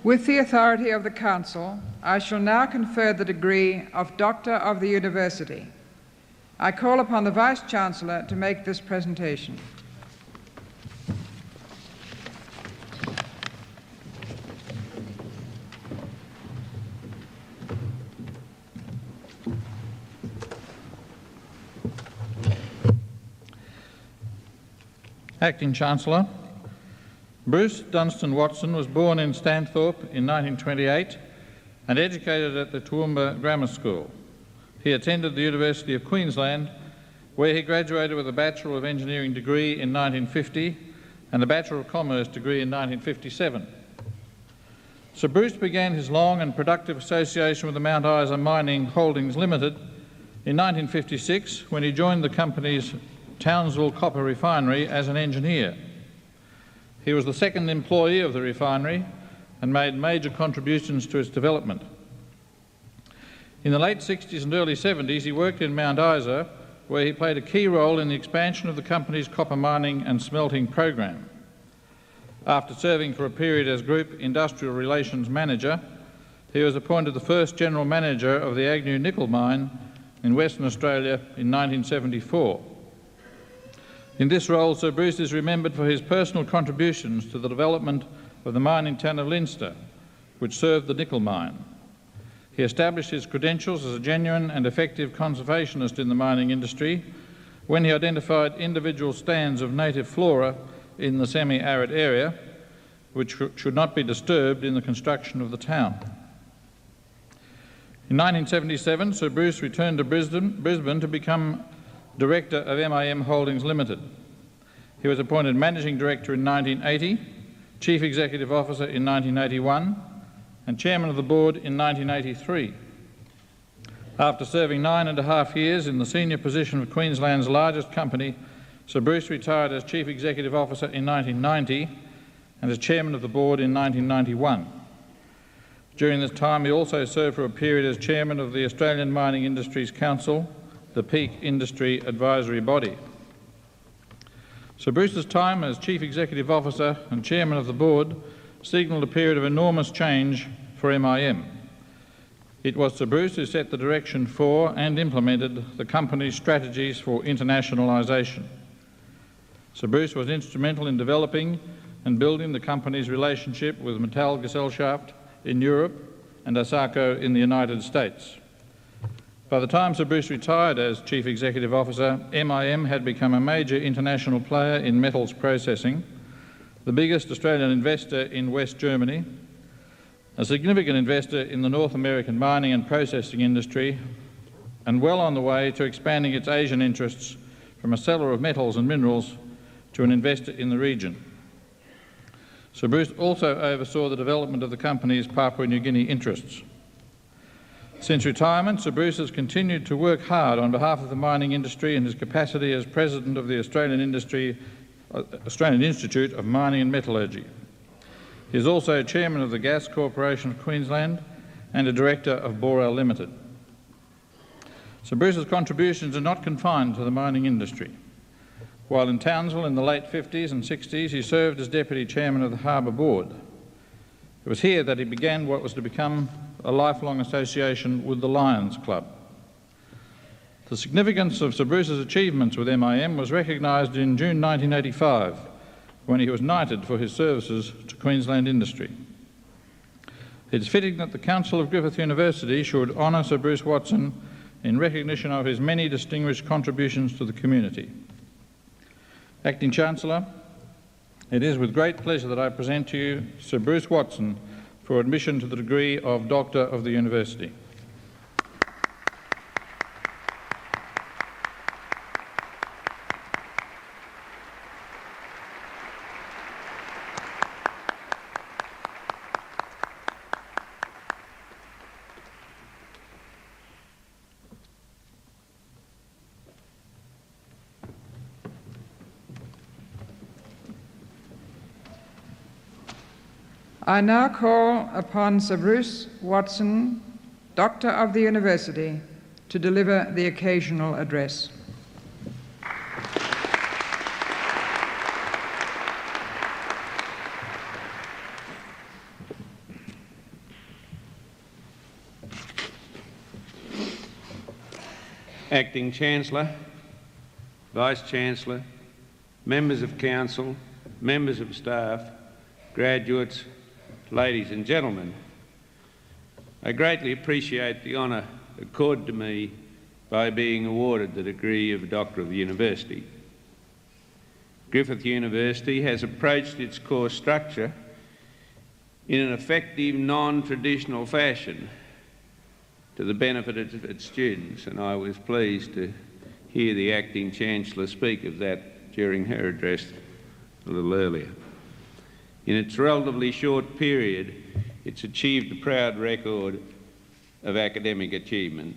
With the authority of the Council, I shall now confer the degree of Doctor of the University. I call upon the Vice-Chancellor to make this presentation. Acting Chancellor, Bruce Dunstan Watson was born in Stanthorpe in 1928 and educated at the Toowoomba Grammar School. He attended the University of Queensland, where he graduated with a Bachelor of Engineering degree in 1950 and a Bachelor of Commerce degree in 1957. Sir Bruce began his long and productive association with the Mount Isa Mining Holdings Limited in 1956 when he joined the company's Townsville Copper Refinery as an engineer. He was the second employee of the refinery and made major contributions to its development. In the late 60s and early 70s, he worked in Mount Isa, where he played a key role in the expansion of the company's copper mining and smelting program. After serving for a period as Group Industrial Relations Manager, he was appointed the first General Manager of the Agnew Nickel Mine in Western Australia in 1974. In this role, Sir Bruce is remembered for his personal contributions to the development of the mining town of Leinster, which served the nickel mine. He established his credentials as a genuine and effective conservationist in the mining industry when he identified individual stands of native flora in the semi-arid area, which should not be disturbed in the construction of the town. In 1977, Sir Bruce returned to Brisbane to become Director of MIM Holdings Limited. He was appointed Managing Director in 1980, Chief Executive Officer in 1981 and Chairman of the Board in 1983. After serving 9.5 years in the senior position of Queensland's largest company, Sir Bruce retired as Chief Executive Officer in 1990 and as Chairman of the Board in 1991. During this time, he also served for a period as Chairman of the Australian Mining Industries Council, the peak industry advisory body. Sir Bruce's time as Chief Executive Officer and Chairman of the Board signalled a period of enormous change for MIM. It was Sir Bruce who set the direction for and implemented the company's strategies for internationalisation. Sir Bruce was instrumental in developing and building the company's relationship with Metallgesellschaft in Europe and ASACO in the United States. By the time Sir Bruce retired as Chief Executive Officer, MIM had become a major international player in metals processing, the biggest Australian investor in West Germany, a significant investor in the North American mining and processing industry, and well on the way to expanding its Asian interests from a seller of metals and minerals to an investor in the region. Sir Bruce also oversaw the development of the company's Papua New Guinea interests. Since retirement, Sir Bruce has continued to work hard on behalf of the mining industry in his capacity as President of the Australian Institute of Mining and Metallurgy. He is also Chairman of the Gas Corporation of Queensland and a Director of Boral Limited. Sir Bruce's contributions are not confined to the mining industry. While in Townsville in the late 50s and 60s, he served as Deputy Chairman of the Harbour Board. It was here that he began what was to become a lifelong association with the Lions Club. The significance of Sir Bruce's achievements with MIM was recognised in June 1985 when he was knighted for his services to Queensland industry. It is fitting that the Council of Griffith University should honour Sir Bruce Watson in recognition of his many distinguished contributions to the community. Acting Chancellor, it is with great pleasure that I present to you Sir Bruce Watson for admission to the degree of Doctor of the University. I now call upon Sir Bruce Watson, Doctor of the University, to deliver the occasional address. Acting Chancellor, Vice-Chancellor, members of Council, members of staff, graduates, ladies and gentlemen, I greatly appreciate the honour accorded to me by being awarded the degree of Doctor of the University. Griffith University has approached its course structure in an effective, non-traditional fashion to the benefit of its students, and I was pleased to hear the Acting Chancellor speak of that during her address a little earlier. In its relatively short period, it's achieved a proud record of academic achievement.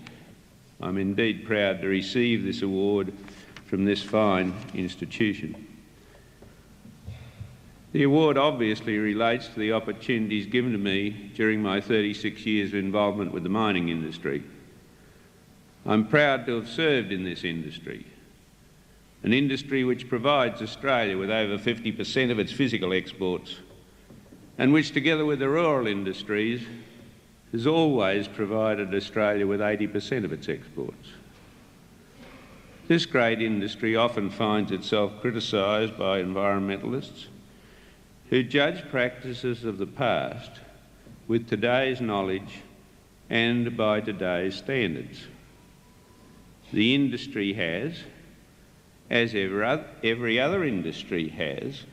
I'm indeed proud to receive this award from this fine institution. The award obviously relates to the opportunities given to me during my 36 years of involvement with the mining industry. I'm proud to have served in this industry, an industry which provides Australia with over 50% of its physical exports, and which, together with the rural industries, has always provided Australia with 80% of its exports. This great industry often finds itself criticised by environmentalists who judge practices of the past with today's knowledge and by today's standards. The industry has, as every other industry has,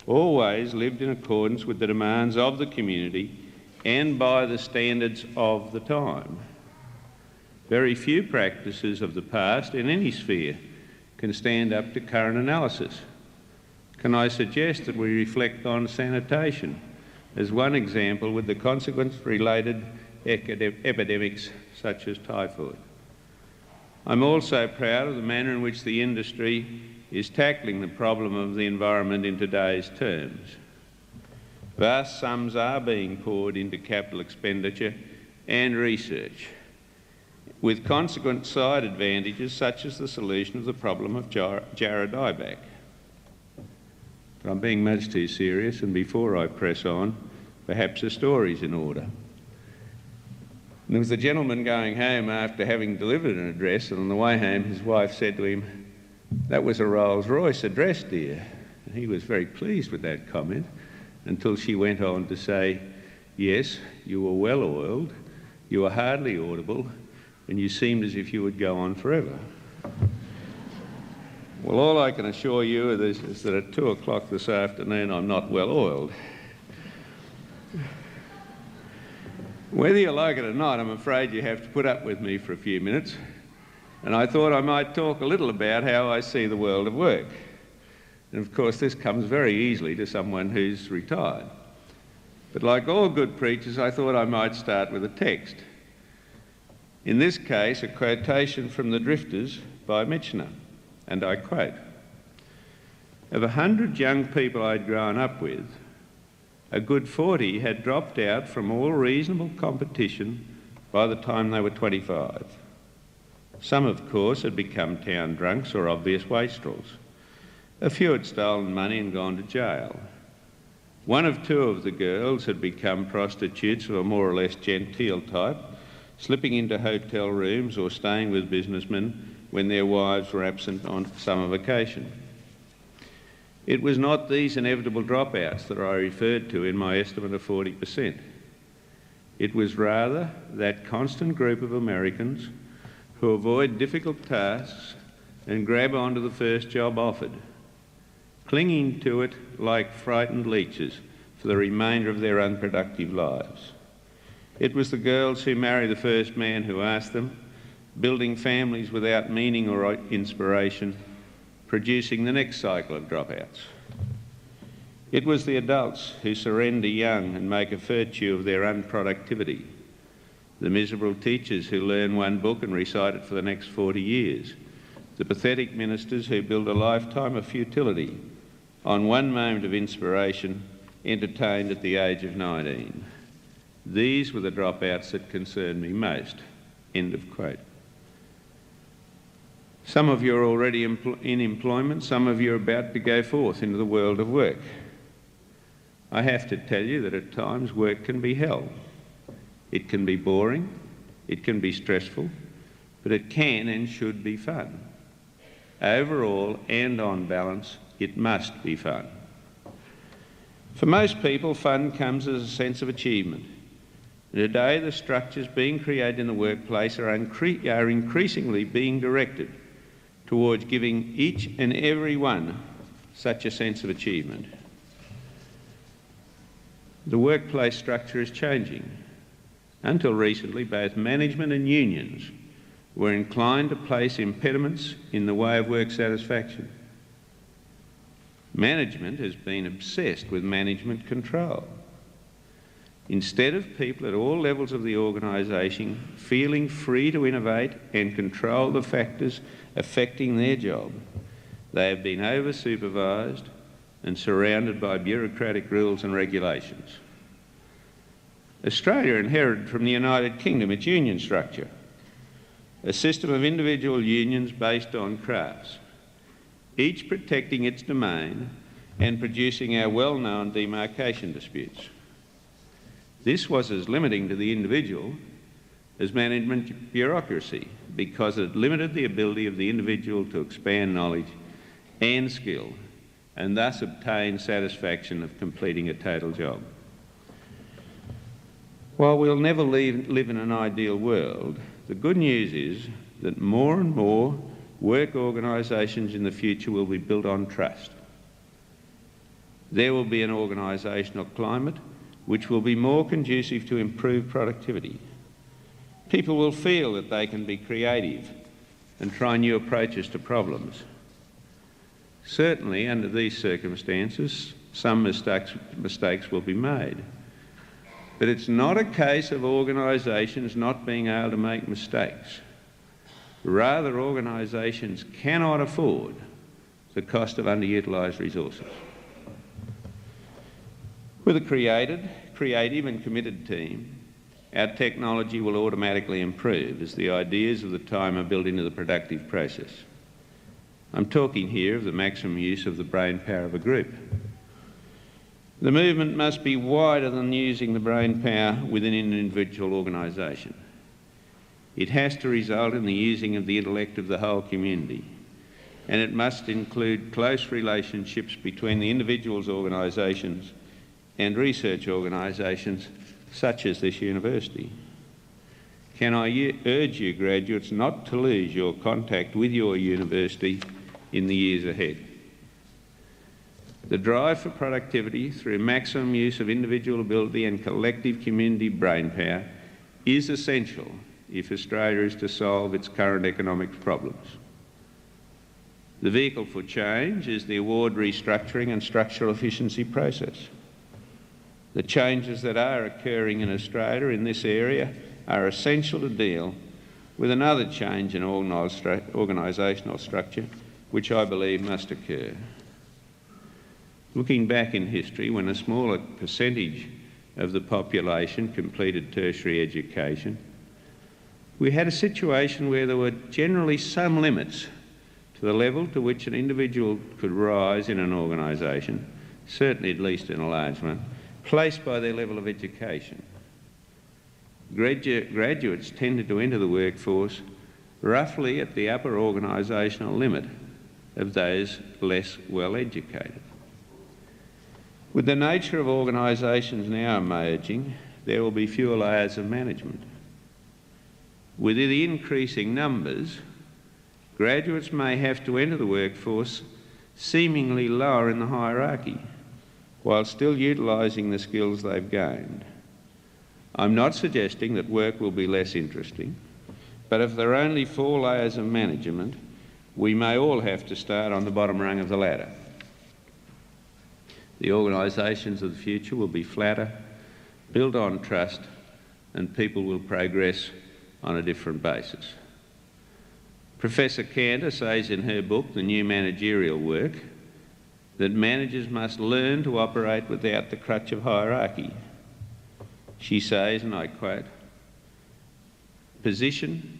always lived in accordance with the demands of the community and by the standards of the time. Very few practices of the past in any sphere can stand up to current analysis. Can I suggest that we reflect on sanitation as one example, with the consequence-related epidemics such as typhoid? I'm also proud of the manner in which the industry is tackling the problem of the environment in today's terms. Vast sums are being poured into capital expenditure and research, with consequent side advantages such as the solution of the problem of jarrah dieback. But I'm being much too serious, and before I press on, perhaps a story's in order. And there was a gentleman going home after having delivered an address, and on the way home his wife said to him, "That was a Rolls-Royce address, dear." And he was very pleased with that comment, until she went on to say, "Yes, you were well oiled, you were hardly audible, and you seemed as if you would go on forever." Well, all I can assure you is that at 2 o'clock this afternoon I'm not well oiled. Whether you like it or not, I'm afraid you have to put up with me for a few minutes, and I thought I might talk a little about how I see the world of work. And of course this comes very easily to someone who's retired. But like all good preachers, I thought I might start with a text. In this case, a quotation from The Drifters by Michener, and I quote, "Of 100 young people I'd grown up with, a good 40 had dropped out from all reasonable competition by the time they were 25. Some, of course, had become town drunks or obvious wastrels. A few had stolen money and gone to jail. 1 of 2 of the girls had become prostitutes of a more or less genteel type, slipping into hotel rooms or staying with businessmen when their wives were absent on summer vacation. It was not these inevitable dropouts that I referred to in my estimate of 40%. It was rather that constant group of Americans who avoid difficult tasks and grab onto the first job offered, clinging to it like frightened leeches for the remainder of their unproductive lives. It was the girls who marry the first man who asked them, building families without meaning or inspiration, producing the next cycle of dropouts. It was the adults who surrender young and make a virtue of their unproductivity, the miserable teachers who learn one book and recite it for the next 40 years, the pathetic ministers who build a lifetime of futility on one moment of inspiration entertained at the age of 19. These were the dropouts that concerned me most." End of quote. Some of you are already in employment, some of you are about to go forth into the world of work. I have to tell you that at times work can be hell. It can be boring, it can be stressful, but it can and should be fun. Overall and on balance, it must be fun. For most people, fun comes as a sense of achievement. Today, the structures being created in the workplace are increasingly being directed towards giving each and every one such a sense of achievement. The workplace structure is changing. Until recently, both management and unions were inclined to place impediments in the way of work satisfaction. Management has been obsessed with management control. Instead of people at all levels of the organisation feeling free to innovate and control the factors affecting their job, they have been over-supervised and surrounded by bureaucratic rules and regulations. Australia inherited from the United Kingdom its union structure, a system of individual unions based on crafts, each protecting its domain and producing our well-known demarcation disputes. This was as limiting to the individual as management bureaucracy, because it limited the ability of the individual to expand knowledge and skill and thus obtain satisfaction of completing a total job. While we'll never live in an ideal world, the good news is that more and more work organisations in the future will be built on trust. There will be an organisational climate which will be more conducive to improved productivity. People will feel that they can be creative and try new approaches to problems. Certainly, under these circumstances, some mistakes will be made. But it's not a case of organisations not being able to make mistakes. Rather, organisations cannot afford the cost of underutilised resources. With a creative and committed team, our technology will automatically improve as the ideas of the time are built into the productive process. I'm talking here of the maximum use of the brain power of a group. The movement must be wider than using the brain power within an individual organisation. It has to result in the using of the intellect of the whole community, and it must include close relationships between the individual's organisations and research organisations such as this university. Can I urge you, graduates, not to lose your contact with your university in the years ahead. The drive for productivity through maximum use of individual ability and collective community brain power is essential if Australia is to solve its current economic problems. The vehicle for change is the award restructuring and structural efficiency process. The changes that are occurring in Australia in this area are essential to deal with another change in organisational structure, which I believe must occur. Looking back in history, when a smaller percentage of the population completed tertiary education, we had a situation where there were generally some limits to the level to which an individual could rise in an organisation, certainly at least in a large one, placed by their level of education. Graduates tended to enter the workforce roughly at the upper organisational limit of those less well educated. With the nature of organisations now emerging, there will be fewer layers of management. With the increasing numbers, graduates may have to enter the workforce seemingly lower in the hierarchy, while still utilising the skills they've gained. I'm not suggesting that work will be less interesting, but if there are only 4 layers of management, we may all have to start on the bottom rung of the ladder. The organisations of the future will be flatter, built on trust, and people will progress on a different basis. Professor Cantor says in her book, The New Managerial Work, that managers must learn to operate without the crutch of hierarchy. She says, and I quote, "Position,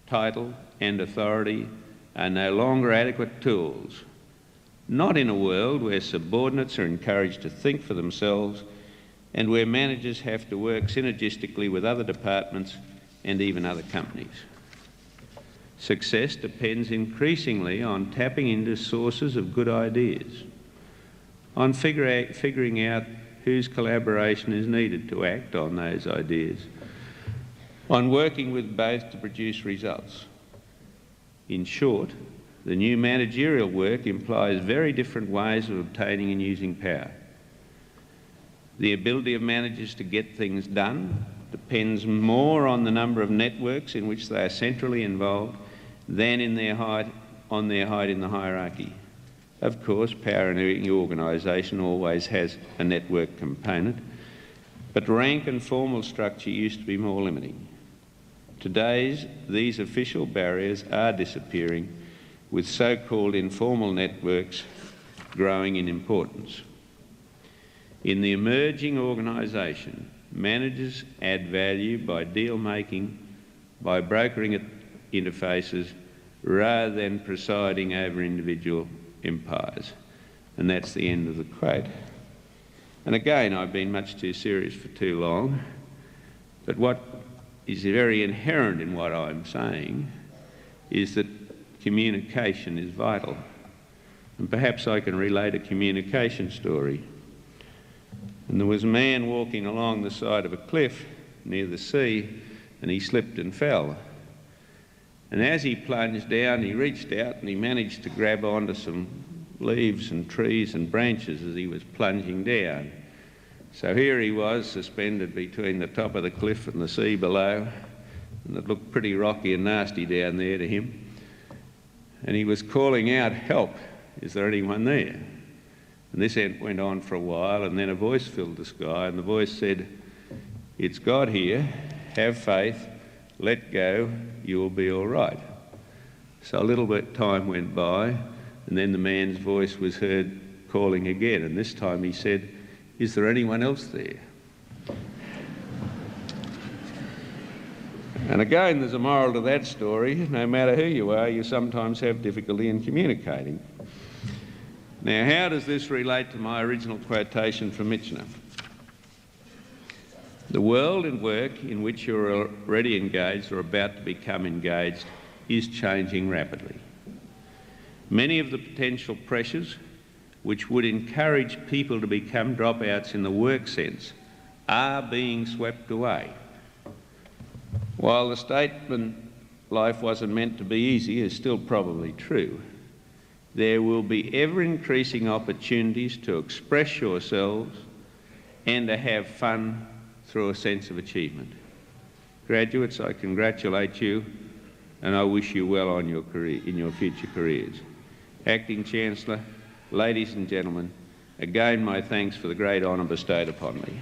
title and authority are no longer adequate tools, not in a world where subordinates are encouraged to think for themselves and where managers have to work synergistically with other departments and even other companies." Success depends increasingly on tapping into sources of good ideas, on figuring out whose collaboration is needed to act on those ideas, on working with both to produce results. In short, the new managerial work implies very different ways of obtaining and using power. The ability of managers to get things done depends more on the number of networks in which they are centrally involved than on their height in the hierarchy. Of course, power in any organisation always has a network component, but rank and formal structure used to be more limiting. Today, these official barriers are disappearing, with so-called informal networks growing in importance. In the emerging organisation, managers add value by deal-making, by brokering interfaces, rather than presiding over individual empires. And that's the end of the quote. And again, I've been much too serious for too long, but what is very inherent in what I'm saying is that communication is vital. And perhaps I can relate a communication story. And there was a man walking along the side of a cliff near the sea, and he slipped and fell. And as he plunged down, he reached out and he managed to grab onto some leaves and trees and branches as he was plunging down. So here he was, suspended between the top of the cliff and the sea below, and it looked pretty rocky and nasty down there to him. And he was calling out, "Help, is there anyone there?" And this went on for a while, and then a voice filled the sky, and the voice said, "It's God here, have faith, let go, you will be all right." So a little bit of time went by, and then the man's voice was heard calling again, and this time he said, "Is there anyone else there?" And again, there's a moral to that story. No matter who you are, you sometimes have difficulty in communicating. Now, how does this relate to my original quotation from Michener? The world and work in which you're already engaged or about to become engaged is changing rapidly. Many of the potential pressures which would encourage people to become dropouts in the work sense are being swept away. While the statement, "life wasn't meant to be easy," is still probably true, there will be ever-increasing opportunities to express yourselves and to have fun through a sense of achievement. Graduates, I congratulate you and I wish you well on your career, in your future careers. Acting Chancellor, ladies and gentlemen, again my thanks for the great honour bestowed upon me.